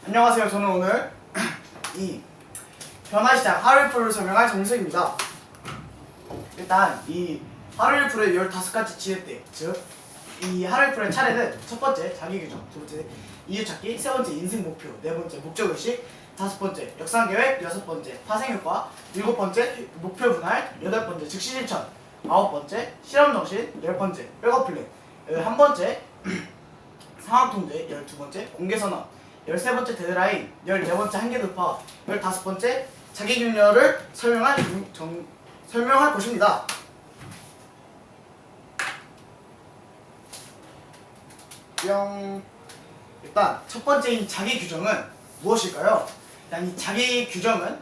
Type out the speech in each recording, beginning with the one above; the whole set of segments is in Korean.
안녕하세요. 저는 오늘 이 변화시장 하루일프를 설명할 정수입니다. 일단 이 하루일프의 15가지 지렛대, 즉 이 하루일프의 차례는 첫 번째 자기규정, 두 번째 이유찾기, 세 번째 인생목표, 네 번째 목적의식, 다섯 번째 역상계획, 여섯 번째 파생효과, 일곱 번째 목표 분할, 여덟 번째 즉시실천, 아홉 번째 실험정신, 열 번째 백업플랜, 열한 번째 상황통제, 12번째 공개선언, 13번째 데드라인, 14번째 한계돌파, 15번째 자기균열을 설명할 것입니다. 일단 첫 번째인 자기규정은 무엇일까요? 일단 이 자기규정은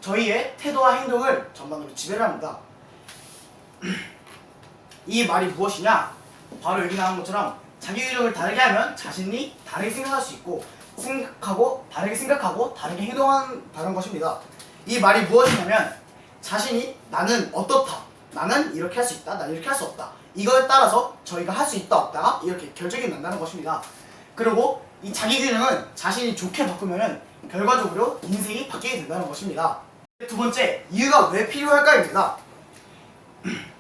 저희의 태도와 행동을 전반으로 지배를 합니다. 이 말이 무엇이냐? 바로 여기 나온 것처럼 자기규정을 다르게 하면 자신이 다르게 생각할 수 있고 다르게 생각하고 다르게 행동한다는 것입니다. 이 말이 무엇이냐면 자신이 나는 어떻다, 나는 이렇게 할 수 있다, 나는 이렇게 할 수 없다, 이거에 따라서 저희가 할 수 있다 없다가 이렇게 결정이 난다는 것입니다. 그리고 이 자기규정은 자신이 좋게 바꾸면 결과적으로 인생이 바뀌게 된다는 것입니다. 두 번째, 이유가 왜 필요할까입니다.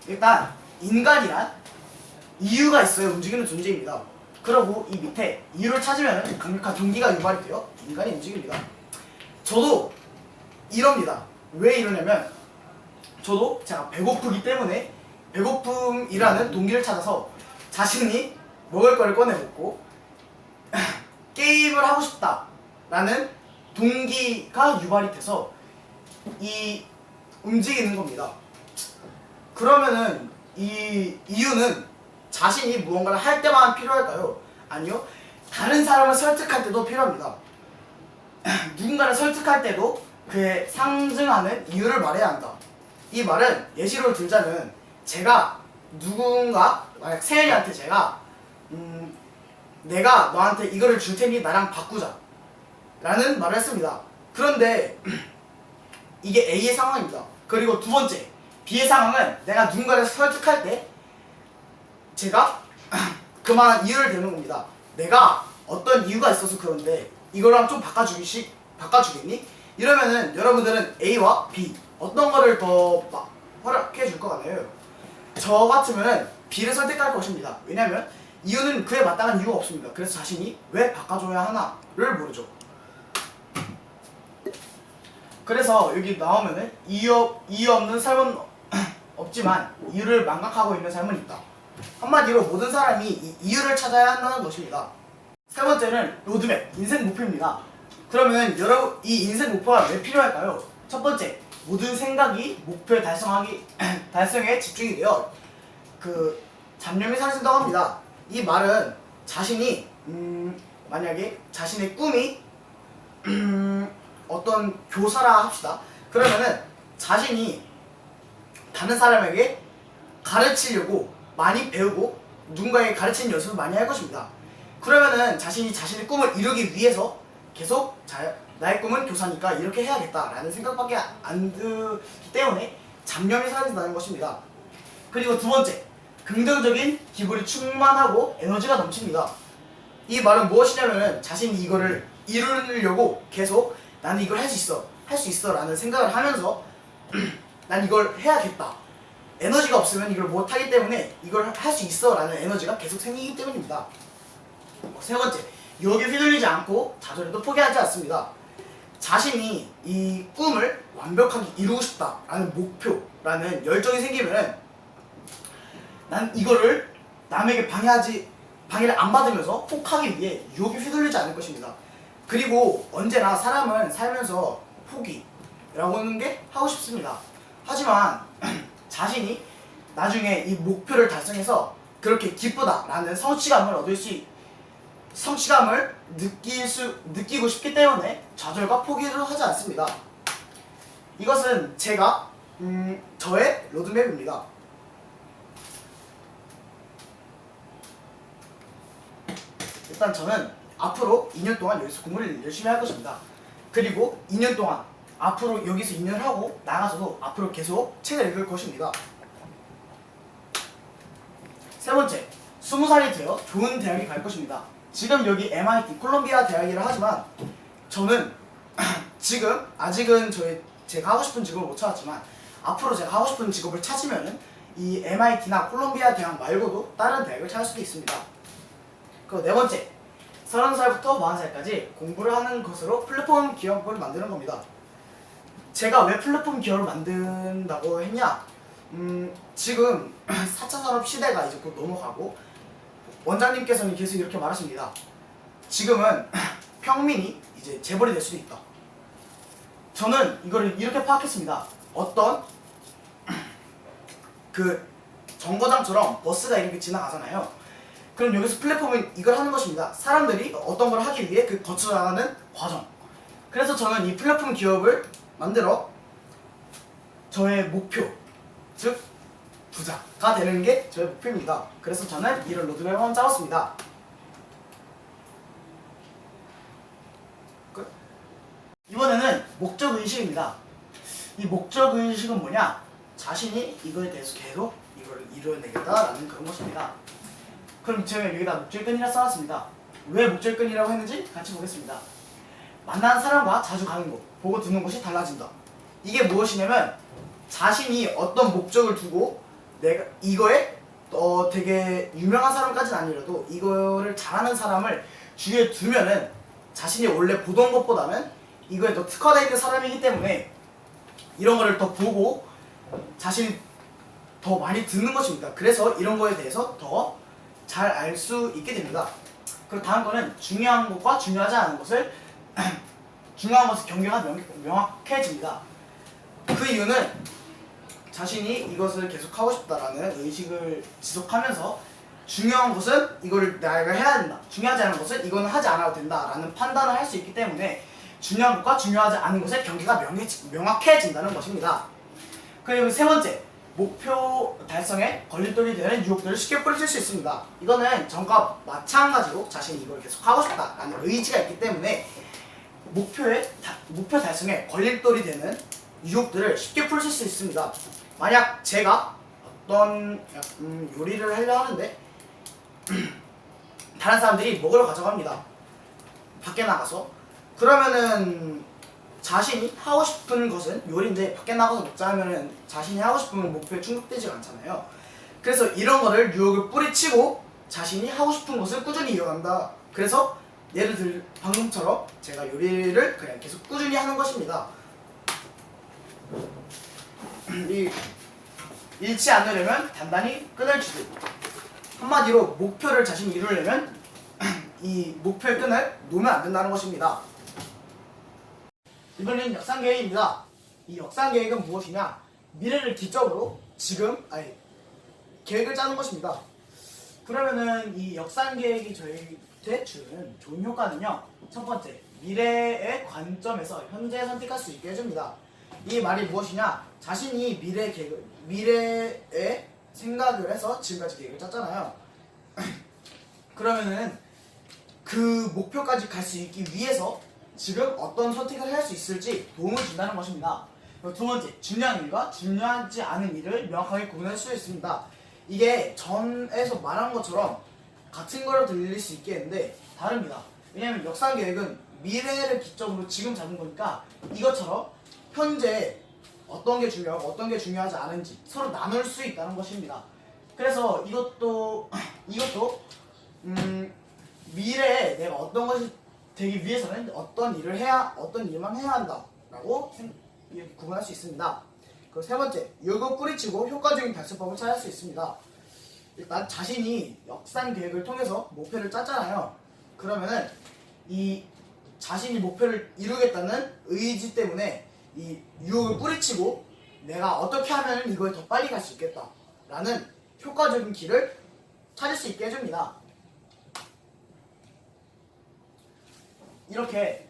일단 인간이란 이유가 있어야 움직이는 존재입니다. 그리고 이 밑에 이유를 찾으면 강력한 동기가 유발이 되어 인간이 움직입니다. 저도 이럽니다. 왜 이러냐면 저도 제가 배고프기 때문에 배고픔이라는 동기를 찾아서 자신이 먹을 거를 꺼내 먹고 게임을 하고 싶다라는 동기가 유발이 돼서 이 움직이는 겁니다. 그러면은 이 이유는 자신이 무언가를 할 때만 필요할까요? 아니요. 다른 사람을 설득할 때도 필요합니다. 누군가를 설득할 때도 그에 상징하는 이유를 말해야 한다. 이 말은 예시로 들자면 제가 누군가 만약 세연이한테 제가 내가 너한테 이거를 줄 테니 나랑 바꾸자 라는 말을 했습니다. 그런데 이게 A의 상황입니다. 그리고 두 번째 B의 상황은 내가 누군가를 설득할 때 제가 그만한 이유를 대는 겁니다. 내가 어떤 이유가 있어서 그런데 이거랑 좀 바꿔주겠니? 이러면은 여러분들은 A와 B 어떤 거를 더 허락해 줄 것 같나요? 저 같으면은 B를 선택할 것입니다. 왜냐면 이유는 그에 마땅한 이유가 없습니다. 그래서 자신이 왜 바꿔줘야 하나를 모르죠. 그래서 여기 나오면은 이유 없는 삶은 없지만 이유를 망각하고 있는 삶은 있다. 한마디로 모든 사람이 이 이유를 찾아야 한다는 것입니다. 세 번째는 로드맵, 인생 목표입니다. 그러면 여러분 이 인생 목표가 왜 필요할까요? 첫 번째, 모든 생각이 목표의 달성에 집중이 되어 그 잡념이 사라진다고 합니다. 이 말은 자신이 만약에 자신의 꿈이 어떤 교사라 합시다. 그러면은 자신이 다른 사람에게 가르치려고 많이 배우고 누군가에게 가르치는 연습을 많이 할 것입니다. 그러면은 자신이 자신의 꿈을 이루기 위해서 계속 나의 꿈은 교사니까 이렇게 해야겠다라는 생각밖에 안 들기 때문에 잡념이 사라진다는 것입니다. 그리고 두 번째, 긍정적인 기분이 충만하고 에너지가 넘칩니다. 이 말은 무엇이냐면은 자신이 이거를 이루려고 계속 나는 이걸 할 수 있어 라는 생각을 하면서 난 이걸 해야겠다. 에너지가 없으면 이걸 못하기 때문에 이걸 할 수 있어 라는 에너지가 계속 생기기 때문입니다. 세 번째, 유혹에 휘둘리지 않고 좌절해도 포기하지 않습니다. 자신이 이 꿈을 완벽하게 이루고 싶다라는 목표라는 열정이 생기면은 난 이거를 남에게 방해를 안 받으면서 꼭 하기 위해 유혹에 휘둘리지 않을 것입니다. 그리고 언제나 사람은 살면서 포기라고 하는 게 하고 싶습니다. 하지만 자신이 나중에 이 목표를 달성해서 그렇게 기쁘다라는 성취감을 느끼고 싶기 때문에 좌절과 포기를 하지 않습니다. 이것은 제가 저의 로드맵입니다. 일단 저는 앞으로 2년 동안 여기서 공부를 열심히 할 것입니다. 그리고 2년 동안 앞으로 여기서 2년을 하고 나가서도 앞으로 계속 책을 읽을 것입니다. 세 번째, 20살이 되어 좋은 대학에 갈 것입니다. 지금 여기 MIT 콜롬비아 대학이라 하지만 저는 지금 아직은 제가 하고 싶은 직업을 못 찾았지만 앞으로 제가 하고 싶은 직업을 찾으면은 이 MIT나 콜롬비아 대학 말고도 다른 대학을 찾을 수도 있습니다. 그리고 네 번째, 30살부터 40살까지 공부를 하는 것으로 플랫폼 기업을 만드는 겁니다. 제가 왜 플랫폼 기업을 만든다고 했냐? 지금 4차 산업 시대가 이제 곧 넘어가고 원장님께서는 계속 이렇게 말하십니다. 지금은 평민이 이제 재벌이 될 수도 있다. 저는 이거를 이렇게 파악했습니다. 어떤 그 정거장처럼 버스가 이렇게 지나가잖아요. 그럼 여기서 플랫폼은 이걸 하는 것입니다. 사람들이 어떤 걸 하기 위해 그 거쳐나가는 과정. 그래서 저는 이 플랫폼 기업을 만들어 저의 목표, 즉 부자가 되는 게 저의 목표입니다. 그래서 저는 이런 로드맵을 한번 짜봤습니다. 끝. 이번에는 목적의식입니다. 이 목적의식은 뭐냐? 자신이 이거에 대해서 계속 이걸 이뤄내겠다라는 그런 것입니다. 그럼 제가 여기다 목적근이라 써놨습니다. 왜 목적근이라고 했는지 같이 보겠습니다. 만나는 사람과 자주 가는 곳, 보고 듣는 것이 달라진다. 이게 무엇이냐면 자신이 어떤 목적을 두고 내가 이거에 되게 유명한 사람까지는 아니라도 이거를 잘하는 사람을 주위에 두면은 자신이 원래 보던 것보다는 이거에 더 특화되어 있는 사람이기 때문에 이런 거를 더 보고 자신이 더 많이 듣는 것입니다. 그래서 이런 거에 대해서 더 잘 알 수 있게 됩니다. 그리고 다음 거는 중요한 것과 중요하지 않은 것을 중요한 것의 경계가 명확해집니다. 그 이유는 자신이 이것을 계속 하고 싶다라는 의식을 지속하면서 중요한 것은 이걸 내가 해야 된다, 중요하지 않은 것은 이거는 하지 않아도 된다라는 판단을 할 수 있기 때문에 중요한 것과 중요하지 않은 것의 경계가 명확해진다는 것입니다. 그리고 세 번째, 목표 달성에 걸림돌이 되는 유혹들을 쉽게 뿌리칠 수 있습니다. 이거는 전과 마찬가지로 자신이 이걸 계속 하고 싶다라는 의지가 있기 때문에 목표 달성에 걸림돌이 되는 유혹들을 쉽게 풀칠 수 있습니다. 만약 제가 어떤 요리를 하려 하는데 다른 사람들이 먹으러 가자고 합니다. 밖에 나가서. 그러면은 자신이 하고 싶은 것은 요리인데 밖에 나가서 먹자 하면은 자신이 하고 싶은 목표에 충족되지 않잖아요. 그래서 이런 거를 유혹을 뿌리치고 자신이 하고 싶은 것을 꾸준히 이어간다. 그래서 예를 들 방금처럼 제가 요리를 그냥 계속 꾸준히 하는 것입니다. 잃지 않으려면 단단히 끈을 쥐고, 한마디로 목표를 자신이 이루려면 이 목표의 끈을 놓으면 안 된다는 것입니다. 이번엔 역상계획입니다. 이 역상계획은 무엇이냐? 미래를 기점으로 계획을 짜는 것입니다. 그러면은 이 역상계획이 저희한테 주는 좋은 효과는요, 첫 번째, 미래의 관점에서 현재 선택할 수 있게 해줍니다. 이 말이 무엇이냐? 자신이 미래의 생각을 해서 지금까지 계획을 짰잖아요. 그러면은 그 목표까지 갈 수 있기 위해서 지금 어떤 선택을 할 수 있을지 도움을 준다는 것입니다. 두 번째, 중요한 일과 중요하지 않은 일을 명확하게 구분할 수 있습니다. 이게 전에서 말한 것처럼 같은 거로 들릴 수 있겠는데 다릅니다. 왜냐하면 역상계획은 미래를 기점으로 지금 잡은 거니까 이것처럼 현재 어떤 게 중요하고 어떤 게 중요하지 않은지 서로 나눌 수 있다는 것입니다. 그래서 이것도 미래에 내가 어떤 것이 되기 위해서는 어떤 일만 해야 한다라고 구분할 수 있습니다. 그리고 세 번째, 유혹을 뿌리치고 효과적인 달성법을 찾을 수 있습니다. 일단 자신이 역상 계획을 통해서 목표를 짰잖아요. 그러면은 이 자신이 목표를 이루겠다는 의지 때문에 이 유혹을 뿌리치고 내가 어떻게 하면 이거에 더 빨리 갈 수 있겠다라는 효과적인 길을 찾을 수 있게 해줍니다. 이렇게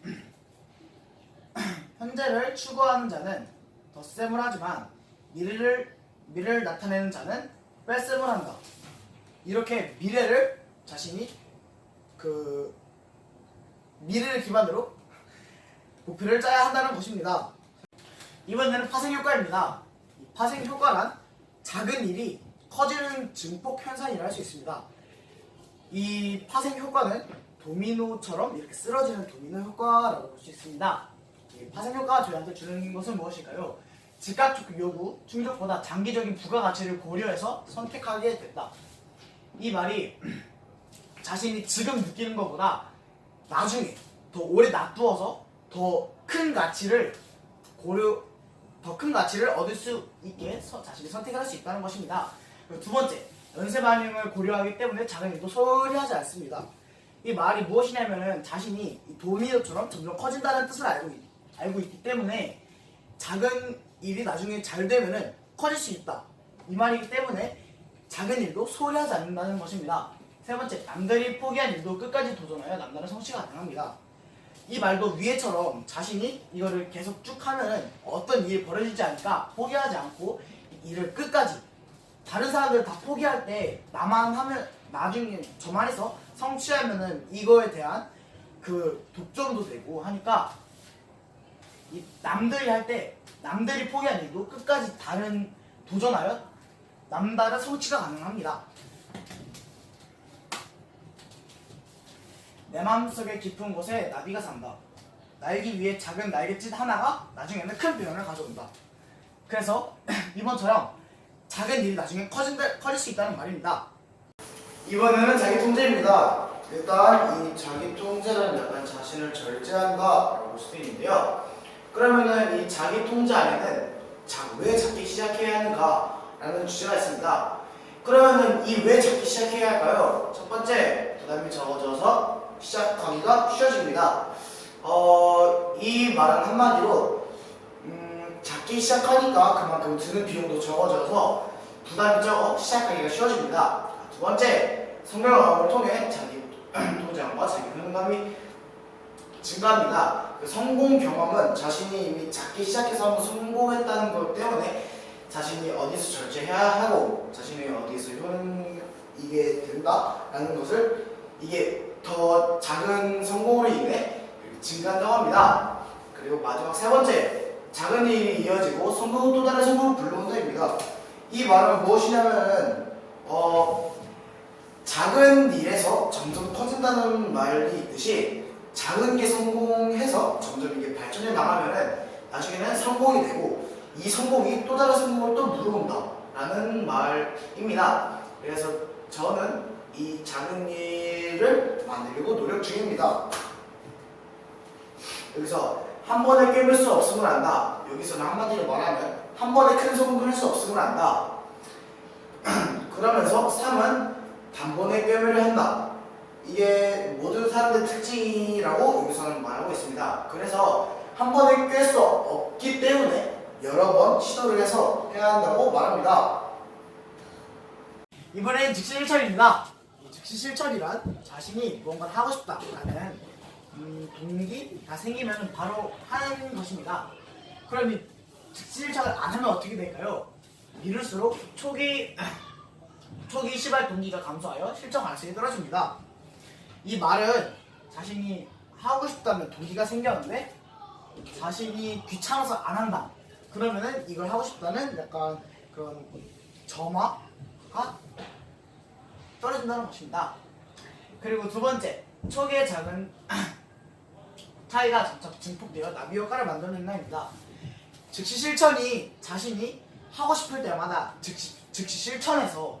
현재를 추구하는 자는 덧셈을 하지만 미래를 나타내는 자는 뺄셈을 한다. 이렇게 미래를 자신이 미래를 기반으로 목표를 짜야 한다는 것입니다. 이번에는 파생효과입니다. 파생효과란 작은 일이 커지는 증폭 현상이라 할 수 있습니다. 이 파생효과는 도미노처럼 이렇게 쓰러지는 도미노 효과라고 볼 수 있습니다. 파생 효과가 저희한테 주는 것은 무엇일까요? 즉각 요구, 충족보다 장기적인 부가가치를 고려해서 선택하게 됐다. 이 말이 자신이 지금 느끼는 것보다 나중에 더 오래 놔두어서 더 큰 가치를 얻을 수 있게 자신이 선택할 수 있다는 것입니다. 그리고 두 번째, 연쇄 반응을 고려하기 때문에 작은 일도 소홀히 하지 않습니다. 이 말이 무엇이냐면은 자신이 도미노처럼 점점 커진다는 뜻을 알고 있기 때문에 작은 일이 나중에 잘 되면은 커질 수 있다. 이 말이기 때문에 작은 일도 소홀히 하지 않는다는 것입니다. 세 번째, 남들이 포기한 일도 끝까지 도전하여 남다른 성취가 가능합니다. 이 말도 위에처럼 자신이 이거를 계속 쭉 하면은 어떤 일이 벌어지지 않으니까 포기하지 않고 일을 끝까지, 다른 사람들 다 포기할 때 나만 하면 나중에 저만 해서 성취하면은 이거에 대한 그 독점도 되고 하니까 이 남들이 포기한 일도 끝까지 도전하여 남다른 성취가 가능합니다. 내 마음속의 깊은 곳에 나비가 산다. 날기 위해 작은 날갯짓 하나가 나중에는 큰 변화를 가져온다. 그래서 이번처럼 작은 일이 나중에 커질 수 있다는 말입니다. 이번에는 자기 통제입니다. 일단 이 자기 통제는 약간 자신을 절제한다 라고 볼 수도 있는데요. 그러면은 이 자기 통제 안에는 왜 잡기 시작해야 하는가 라는 주제가 있습니다. 그러면은 이 왜 잡기 시작해야 할까요? 첫 번째, 부담이 적어져서 시작하기가 쉬워집니다. 이 말은 한마디로 잡기 시작하니까 그만큼 드는 비용도 적어져서 부담이 적어 시작하기가 쉬워집니다. 두 번째, 성공 경험을 통해 자기 통제감과 자기 효능감이 증가합니다. 그 성공 경험은 자신이 이미 잡기 시작해서 한번 성공했다는 것 때문에 자신이 어디서 절제해야 하고 자신이 어디서 이게 된다라는 것을 이게 더 작은 성공으로 인해 증가한다고 합니다. 그리고 마지막 세 번째, 작은 일이 이어지고 성공 후 또 다른 성공을 불러온다입니다. 이 말은 무엇이냐면은 작은 일에서 점점 커진다는 말이 있듯이 작은 게 성공해서 점점 이게 발전해 나가면은 나중에는 성공이 되고 이 성공이 또 다른 성공을 또 물어온다 라는 말입니다. 그래서 저는 이 작은 일을 만들려고 노력 중입니다. 여기서 한 번에 깨물 수 없음을 안다. 여기서는 한마디로 말하면 한 번에 큰 성공을 할 수 없음을 안다. 그러면서 3은 단번에 꿰매려 한다. 이게 모든 사람들의 특징이라고 여기서는 말하고 있습니다. 그래서 한 번에 꿰 수 없기 때문에 여러 번 시도를 해서 해야 한다고 말합니다. 이번엔 즉시 실천입니다. 즉시 실천이란 자신이 무언가를 하고 싶다라는 동기가 생기면 바로 하는 것입니다. 그럼 이 즉시 실천을 안 하면 어떻게 될까요? 미룰수록 초기 시발 동기가 감소하여 실천 가능성이 떨어집니다. 이 말은 자신이 하고 싶다면 동기가 생겼는데 자신이 귀찮아서 안 한다. 그러면은 이걸 하고 싶다는 약간 그런 점화가 떨어진다는 것입니다. 그리고 두 번째, 초기의 작은 차이가 점차 증폭되어 나비 효과를 만들어낸다입니다. 즉시 실천이 자신이 하고 싶을 때마다 즉시 실천해서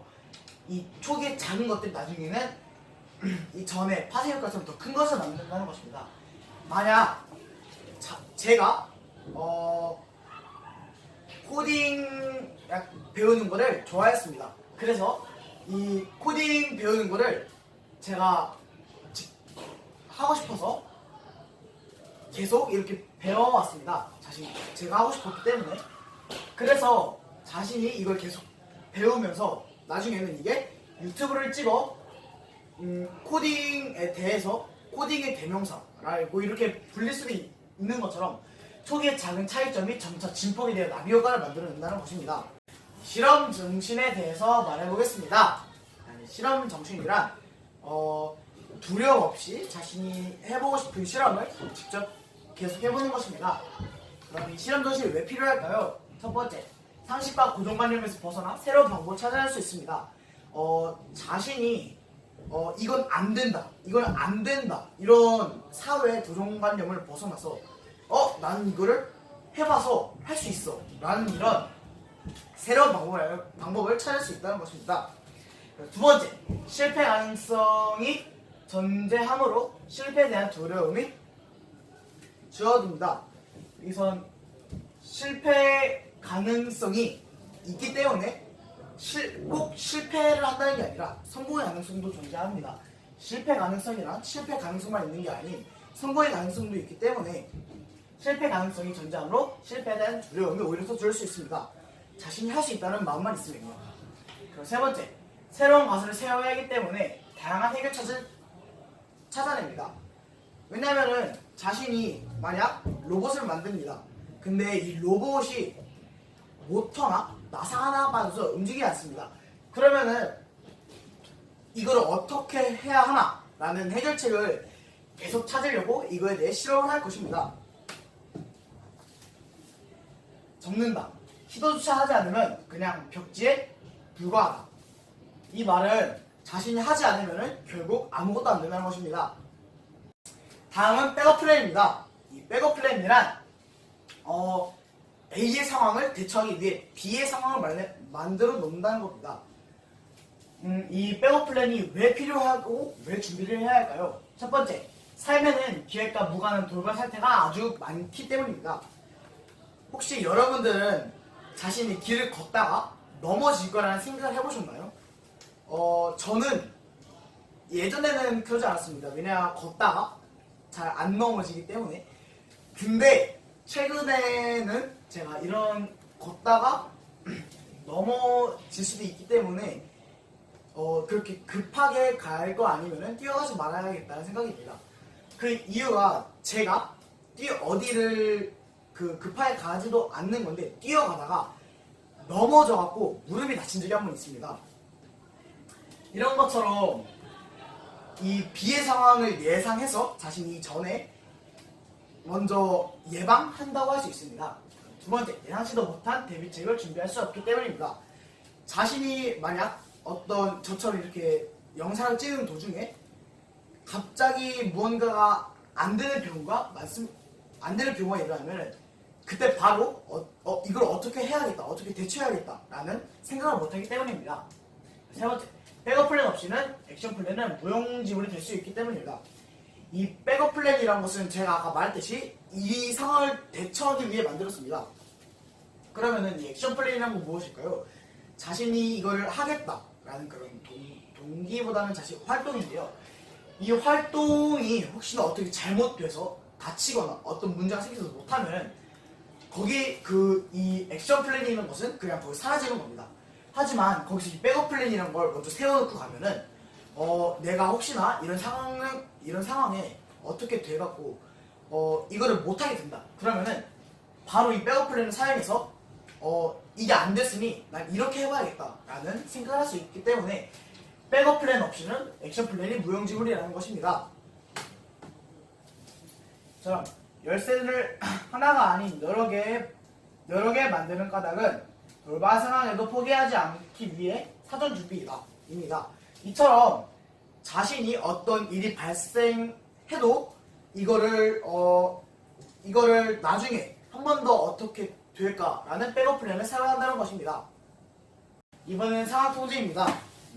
이 초기의 작은 것들이 나중에는 이 전에 파생 효과처럼 더 큰 것을 만든다는 것입니다. 만약 제가 코딩 배우는 거를 좋아했습니다. 그래서 이 코딩 배우는 거를 제가 하고 싶어서 계속 이렇게 배워왔습니다. 제가 하고 싶었기 때문에. 그래서 자신이 이걸 계속 배우면서 나중에는 이게 유튜브를 찍어 코딩에 대해서 코딩의 대명사라고 이렇게 불릴 수도 있는 것처럼 초기의 작은 차이점이 점차 진폭이 되어 나비 효과를 만들어낸다는 것입니다. 실험 정신에 대해서 말해보겠습니다. 실험 정신이란 두려움 없이 자신이 해보고 싶은 실험을 직접 계속 해보는 것입니다. 그럼 이 실험 정신이 왜 필요할까요? 첫 번째, 상식과 고정관념에서 벗어나 새로운 방법을 찾아낼 수 있습니다. 자신이 이건 안 된다, 이건 안 된다, 이런 사회의 고정관념을 벗어나서 나는 이거를 해봐서 할 수 있어 라는 이런 새로운 방법을 찾을 수 있다는 것입니다. 두 번째, 실패 가능성이 존재하므로 실패에 대한 두려움이 줄어듭니다. 여기선 실패 가능성이 있기 때문에 꼭 실패를 한다는 게 아니라 성공의 가능성도 존재합니다. 실패 가능성이란 실패 가능성만 있는 게 아닌 성공의 가능성도 있기 때문에 실패 가능성이 존재하므로 실패에 대한 두려움이 오히려 더 줄을 수 있습니다. 자신이 할 수 있다는 마음만 있으면요. 그리고 세 번째, 새로운 가설을 세워야 하기 때문에 다양한 해결책을 찾아냅니다. 왜냐면은 자신이 만약 로봇을 만듭니다. 근데 이 로봇이 모터나 나사 하나 빠져서 움직이지 않습니다. 그러면은 이걸 어떻게 해야 하나 라는 해결책을 계속 찾으려고 이거에 대해 실험을 할 것입니다. 적는다. 시도조차 하지 않으면 그냥 벽지에 불과하다. 이 말은 자신이 하지 않으면 결국 아무것도 안 된다는 것입니다. 다음은 백업 플랜입니다. 이 백업 플랜이란 A의 상황을 대처하기 위해 B의 상황을 만들어 놓는다는 겁니다. 이 백업 플랜이 왜 필요하고 왜 준비를 해야 할까요? 첫 번째, 삶에는 기획과 무관한 돌발 사태가 아주 많기 때문입니다. 혹시 여러분들은 자신이 길을 걷다가 넘어질 거라는 생각을 해보셨나요? 저는 예전에는 그러지 않았습니다. 왜냐, 걷다가 잘 안 넘어지기 때문에. 근데 최근에는 제가 이런 걷다가 넘어질 수도 있기 때문에 그렇게 급하게 갈 거 아니면은 뛰어가지 말아야겠다는 생각이 듭니다. 그 이유가 제가 어디를 급하게 가지도 않는 건데 뛰어가다가 넘어져갖고 무릎이 다친 적이 한 번 있습니다. 이런 것처럼 이 비의 상황을 예상해서 자신이 전에 먼저 예방한다고 할 수 있습니다. 두 번째, 예상치도 못한 대비책을 준비할 수 없기 때문입니다. 자신이 만약 어떤 저처럼 이렇게 영상을 찍는 도중에 갑자기 무언가가 안 되는 경우가 일어나면 그때 바로 이걸 어떻게 해야겠다, 어떻게 대처해야겠다 라는 생각을 못하기 때문입니다. 세 번째, 백업 플랜 없이는 액션 플랜은 무용지물이 될 수 있기 때문입니다. 이 백업 플랜이라는 것은 제가 아까 말했듯이 이 상황을 대처하기 위해 만들었습니다. 그러면은 이 액션 플랜이라는 건 무엇일까요? 자신이 이걸 하겠다라는 그런 동기보다는 자신 활동인데요. 이 활동이 혹시나 어떻게 잘못돼서 다치거나 어떤 문제가 생겨서 못하면 거기 이 액션 플랜이 있는 것은 그냥 거기 사라지는 겁니다. 하지만 거기서 이 백업 플랜이라는 걸 먼저 세워놓고 가면은 내가 혹시나 이런 상황에 어떻게 돼갖고 이거를 못하게 된다. 그러면은 바로 이 백업 플랜을 사용해서 이게 안 됐으니 난 이렇게 해봐야겠다 라는 생각을 할 수 있기 때문에 백업 플랜 없이는 액션 플랜이 무용지물이라는 것입니다. 자, 열쇠를 하나가 아닌 여러 개 만드는 까닭은 돌발 상황에도 포기하지 않기 위해 사전 준비입니다. 이처럼 자신이 어떤 일이 발생해도 이거를 나중에 한 번 더 어떻게 될까라는 백업 플랜을 사용한다는 것입니다. 이번엔 상황 통제입니다.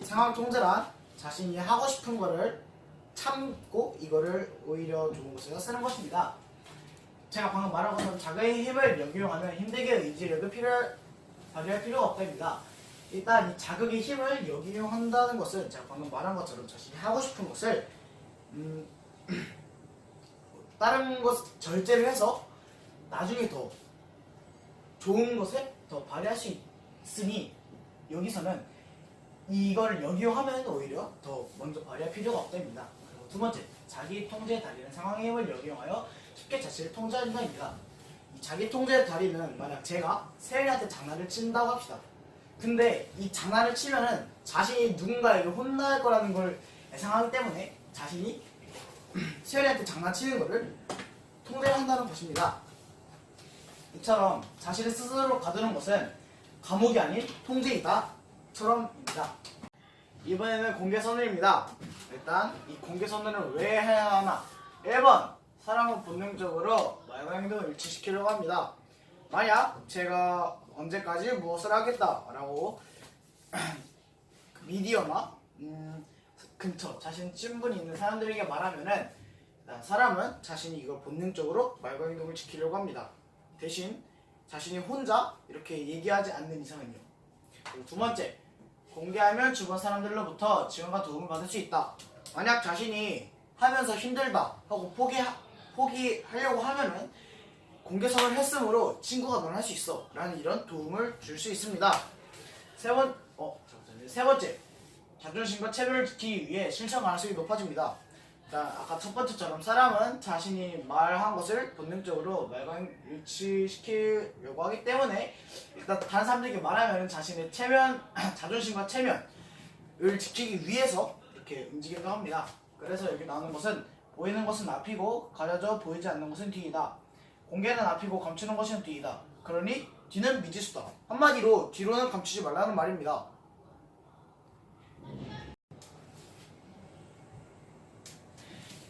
상황 통제란 자신이 하고 싶은 거를 참고 이거를 오히려 좋은 곳에서 쓰는 것입니다. 제가 방금 말한 것처럼 자기의 힘을 역이용하면 힘들게 의지력을 발휘할 필요가 없답니다. 일단 이 자극의 힘을 역이용한다는 것은 제가 방금 말한 것처럼 자신이 하고 싶은 것을 다른 것 절제를 해서 나중에 더 좋은 것에 더 발휘할 수 있으니 여기서는 이걸 역이용하면 오히려 더 먼저 발휘할 필요가 없답니다. 그리고 두 번째, 자기 통제에 달리는 상황의 힘을 역이용하여 쉽게 자신을 통제한다입니다. 이 자기 통제에 달리는 만약 제가 세연이한테 장난을 친다고 합시다. 근데 이 장난을 치면은 자신이 누군가에게 혼날 거라는 걸 예상하기 때문에 자신이 세연이한테 장난치는 거를 통제한다는 것입니다. 이처럼 자신을 스스로 가두는 것은 감옥이 아닌 통제이다 처럼입니다. 이번에는 공개 선언입니다. 일단 이 공개 선언을 왜 해야 하나? 1번, 사람은 본능적으로 말과 행동을 일치시키려고 합니다. 만약 제가 언제까지 무엇을 하겠다라고 미디어나 근처 자신 친분이 있는 사람들에게 말하면은 사람은 자신이 이걸 본능적으로 말과 행동을 지키려고 합니다. 대신 자신이 혼자 이렇게 얘기하지 않는 이상은요. 그리고 두 번째, 공개하면 주변 사람들로부터 지원과 도움을 받을 수 있다. 만약 자신이 하면서 힘들다 하고 포기하려고 하면은 공개선언을 했으므로 친구가 넌 할 수 있어 라는 이런 도움을 줄 수 있습니다. 세 번째, 자존심과 체면을 지키기 위해 실천 가능성이 높아집니다. 일단 아까 첫 번째처럼 사람은 자신이 말한 것을 본능적으로 말과 일치시키려고 하기 때문에 일단 다른 사람들에게 말하면 자신의 자존심과 체면을 지키기 위해서 이렇게 움직인다고 합니다. 그래서 여기 나오는 것은 보이는 것은 앞이고 가려져 보이지 않는 것은 뒤이다. 공개는 앞이고 감추는 것은 뒤이다. 그러니 뒤는 미지수다. 한마디로 뒤로는 감추지 말라는 말입니다.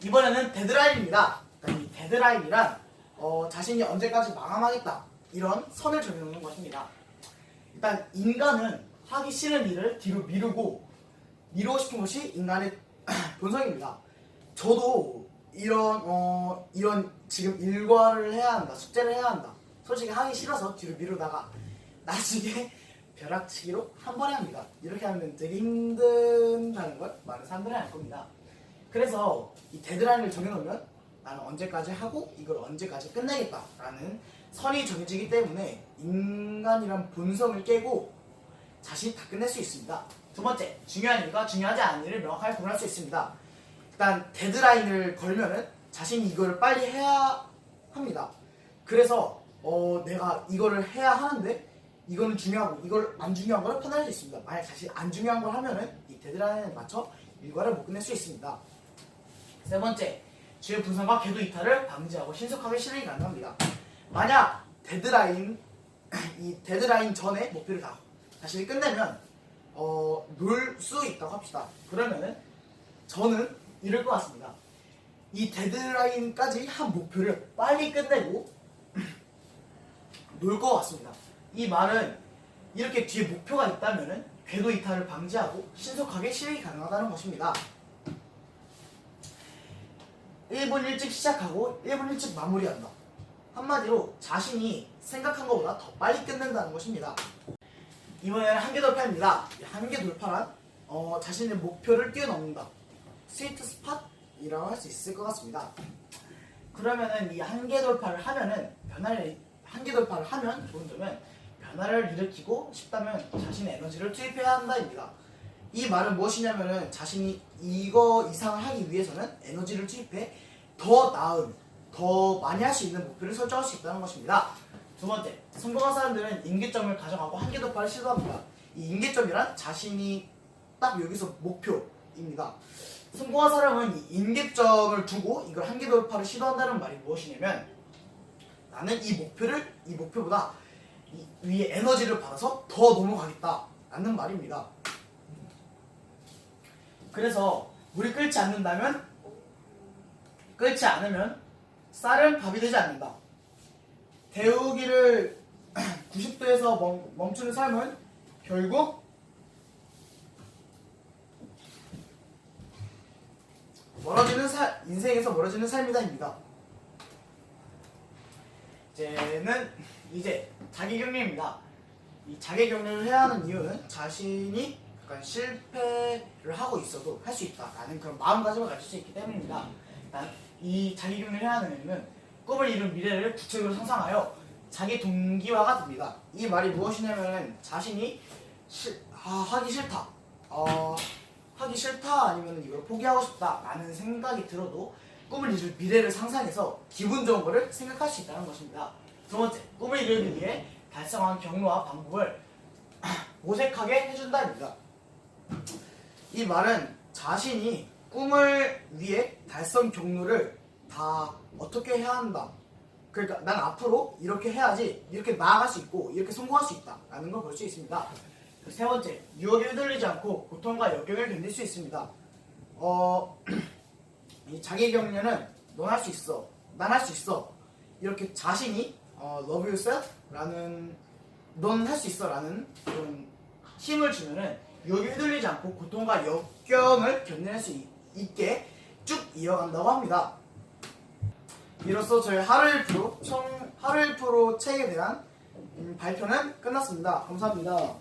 이번에는 데드라인입니다. 이 데드라인이란 자신이 언제까지 마감하겠다 이런 선을 정해놓는 것입니다. 일단 인간은 하기 싫은 일을 뒤로 미루고 싶은 것이 인간의 본성입니다. 저도 이런 지금 일과를 해야 한다, 숙제를 해야 한다, 솔직히 하기 싫어서 뒤로 미루다가 나중에 벼락치기로 한 번에 합니다. 이렇게 하면 되게 힘든다는 걸 많은 사람들이 알 겁니다. 그래서 이 데드라인을 정해놓으면 나는 언제까지 하고 이걸 언제까지 끝내겠다라는 선이 정해지기 때문에 인간이란 본성을 깨고 자신이 다 끝낼 수 있습니다. 두 번째, 중요한 일과 중요하지 않은 일을 명확하게 구분할 수 있습니다. 일단 데드라인을 걸면은 자신이 이걸 빨리 해야 합니다. 그래서 내가 이거를 해야 하는데 이거는 중요하고 이걸 안 중요한 걸 판단할 수 있습니다. 만약 자신이 안 중요한 걸 하면은 이 데드라인에 맞춰 일과를 못 끝낼 수 있습니다. 세 번째, 주요 분산과 궤도 이탈을 방지하고 신속하게 실행이 가능합니다. 만약 이 데드라인 전에 목표를 다 자신이 끝내면 놀 수 있다고 합시다. 그러면은 저는 이럴 것 같습니다. 이 데드라인까지 한 목표를 빨리 끝내고 놀 것 같습니다. 이 말은 이렇게 뒤에 목표가 있다면은 궤도 이탈을 방지하고 신속하게 실행이 가능하다는 것입니다. 1분 일찍 시작하고 1분 일찍 마무리한다. 한마디로 자신이 생각한 것보다 더 빨리 끝낸다는 것입니다. 이번에는 한계 돌파입니다. 한계 돌파란 자신의 목표를 뛰어넘는다. 스위트 스팟이라고 할 수 있을 것 같습니다. 그러면은 이 한계 돌파를 하면은 한계 돌파를 하면 좋은 점은 변화를 일으키고 싶다면 자신의 에너지를 투입해야 한다입니다. 이 말은 무엇이냐면은 자신이 이거 이상을 하기 위해서는 에너지를 투입해 더 나은, 더 많이 할 수 있는 목표를 설정할 수 있다는 것입니다. 두 번째, 성공한 사람들은 임계점을 가정하고 한계 돌파를 시도합니다. 이 임계점이란 자신이 딱 여기서 목표입니다. 성공한 사람은 이 임계점을 두고 이걸 한계 돌파를 시도한다는 말이 무엇이냐면 나는 이 목표보다 이 위에 에너지를 받아서 더 넘어가겠다라는 말입니다. 그래서 물이 끓지 않으면 쌀은 밥이 되지 않는다. 데우기를 90도에서 멈추는 삶은 결국 인생에서 멀어지는 삶이다입니다. 이제 자기격리입니다. 이 자기격리를 해야 하는 이유는 자신이 약간 실패를 하고 있어도 할 수 있다라는 그런 마음가짐을 가질 수 있기 때문입니다. 이 자기격리를 해야 하는 이유는 꿈을 이룬 미래를 구체적으로 상상하여 자기 동기화가 됩니다. 이 말이 무엇이냐면 자신이 하기 싫다 아니면 이걸 포기하고 싶다라는 생각이 들어도 꿈을 이룰 미래를 상상해서 기분 좋은 거를 생각할 수 있다는 것입니다. 두 번째, 꿈을 이루기 위해 달성한 경로와 방법을 모색하게 해준다입니다. 이 말은 자신이 꿈을 위해 달성 경로를 다 어떻게 해야 한다. 그러니까 난 앞으로 이렇게 해야지 이렇게 나아갈 수 있고 이렇게 성공할 수 있다 라는 걸 볼 수 있습니다. 세 번째, 유혹에 휘둘리지 않고 고통과 역경을 견딜 수 있습니다. 이 자기 격려는 넌 할 수 있어, 난 할 수 있어, 이렇게 자신이 love yourself 라는, 넌 할 수 있어 라는 그런 힘을 주면은 유혹에 휘둘리지 않고 고통과 역경을 견뎌낼 수 있게 쭉 이어간다고 합니다. 이로써 저희 하루일프로 책에 대한 발표는 끝났습니다. 감사합니다.